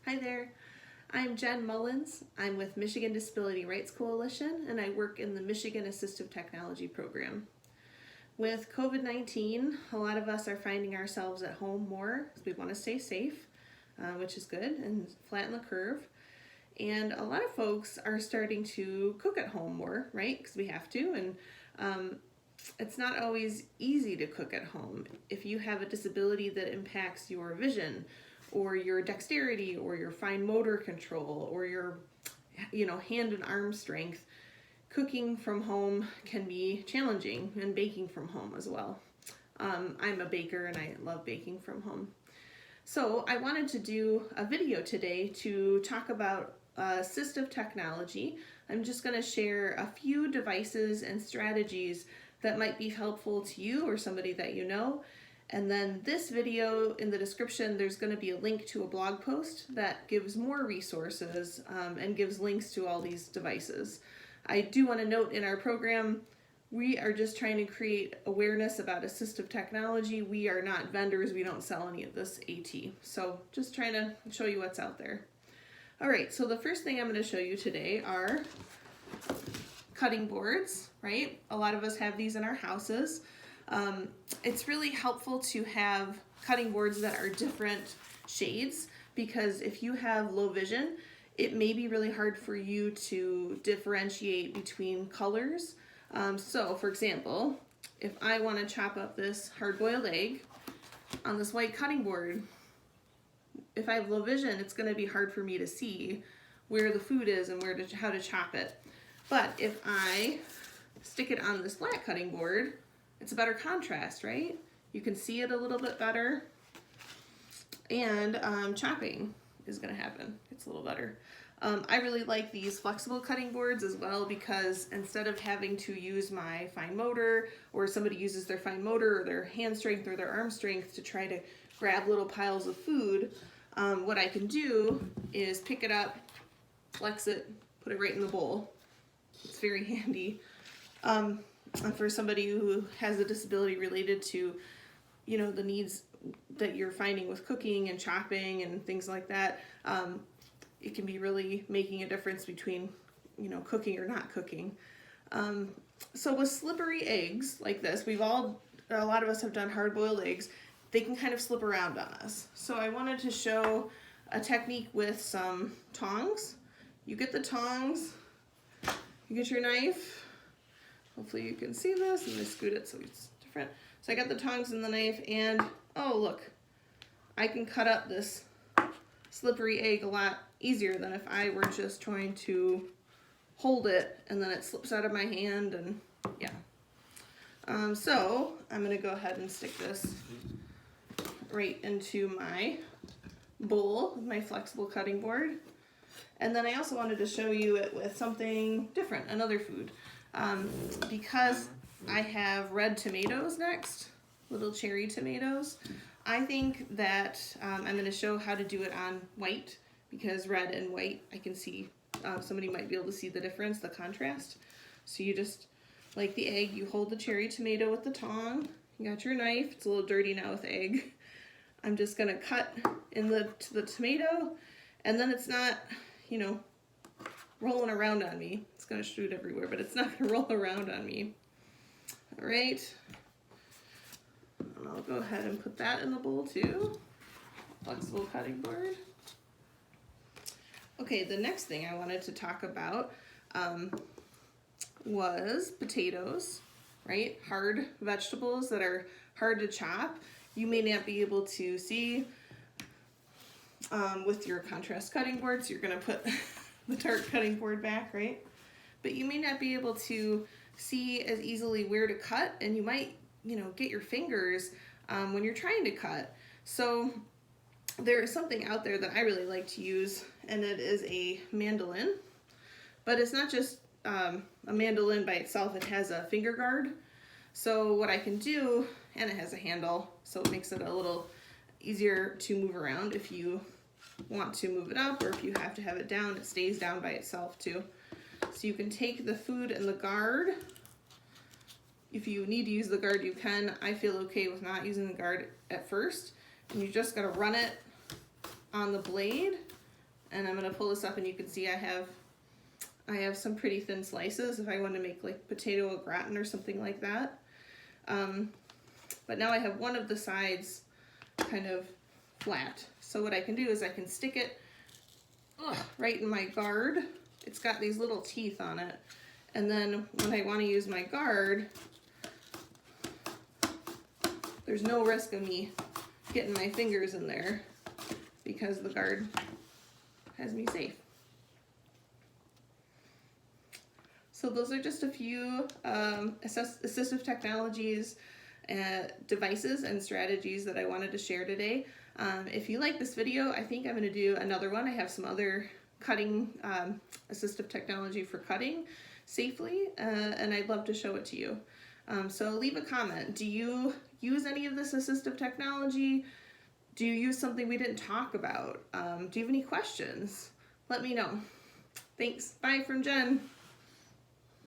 Hi there, I'm Jen Mullins. I'm with Michigan Disability Rights Coalition and I work in the Michigan Assistive Technology Program. With COVID-19, a lot of us are finding ourselves at home more because we want to stay safe, which is good, and flatten the curve. And a lot of folks are starting to cook at home more, right? Because we have to, and it's not always easy to cook at home. If you have a disability that impacts your vision, or your dexterity, or your fine motor control, or your hand and arm strength, cooking from home can be challenging, and baking from home as well. I'm a baker and I love baking from home. So I wanted to do a video today to talk about assistive technology. I'm just going to share a few devices and strategies that might be helpful to you or somebody that you know. And then this video, in the description, there's going to be a link to a blog post that gives more resources and gives links to all these devices. I do want to note in our program, we are just trying to create awareness about assistive technology. We are not vendors. We don't sell any of this AT. So just trying to show you what's out there. All right, so the first thing I'm going to show you today are cutting boards, right? A lot of us have these in our houses. It's really helpful to have cutting boards that are different shades, because if you have low vision, it may be really hard for you to differentiate between colors. So for example, if I want to chop up this hard-boiled egg on this white cutting board, if I have low vision, it's going to be hard for me to see where the food is and how to chop it. But if I stick it on this black cutting board, it's a better contrast, right? You can see it a little bit better, and chopping is going to happen. It's a little better. I really like these flexible cutting boards as well, because instead of having to use my fine motor, or somebody uses their fine motor or their hand strength or their arm strength to try to grab little piles of food, what I can do is pick it up, flex it, put it right in the bowl. It's very handy. And for somebody who has a disability related to, the needs that you're finding with cooking and chopping and things like that, it can be really making a difference between, cooking or not cooking. So with slippery eggs like this, a lot of us have done hard-boiled eggs. They can kind of slip around on us. So I wanted to show a technique with some tongs. You get the tongs, you get your knife. Hopefully you can see this. I'm going to scoot it so it's different. So I got the tongs and the knife, and oh look, I can cut up this slippery egg a lot easier than if I were just trying to hold it and then it slips out of my hand, and yeah. So I'm going to go ahead and stick this right into my bowl with my flexible cutting board. And then I also wanted to show you it with something different, another food. Because I have red tomatoes next, little cherry tomatoes, I think that I'm going to show how to do it on white, because red and white, I can see, somebody might be able to see the difference, the contrast. So you just, like the egg, you hold the cherry tomato with the tong, you got your knife, it's a little dirty now with egg. I'm just going to cut to the tomato, and then it's not, rolling around on me. It's going to shoot everywhere, but it's not going to roll around on me. All right. And I'll go ahead and put that in the bowl too. Flexible cutting board. Okay, the next thing I wanted to talk about was potatoes, right? Hard vegetables that are hard to chop. You may not be able to see with your contrast cutting board, so you're going to put the tart cutting board back, right? But you may not be able to see as easily where to cut, and you might, get your fingers when you're trying to cut. So there is something out there that I really like to use, and it is a mandolin. But it's not just a mandolin by itself, it has a finger guard. So what I can do, and it has a handle, so it makes it a little easier to move around if you want to move it up, or if you have to have it down, it stays down by itself too. So you can take the food and the guard. If you need to use the guard, you can. I feel okay with not using the guard at first. And you just gotta run it on the blade And I'm going to pull this up and you can see I have some pretty thin slices if I want to make like potato au gratin or something like that. But now I have one of the sides kind of flat. So what I can do is I can stick it right in my guard. It's got these little teeth on it. And then when I want to use my guard, there's no risk of me getting my fingers in there because the guard has me safe. So those are just a few assistive technologies, devices and strategies that I wanted to share today. If you like this video, I think I'm going to do another one. I have some other cutting, assistive technology for cutting safely, and I'd love to show it to you. So leave a comment. Do you use any of this assistive technology? Do you use something we didn't talk about? Do you have any questions? Let me know. Thanks. Bye from Jen.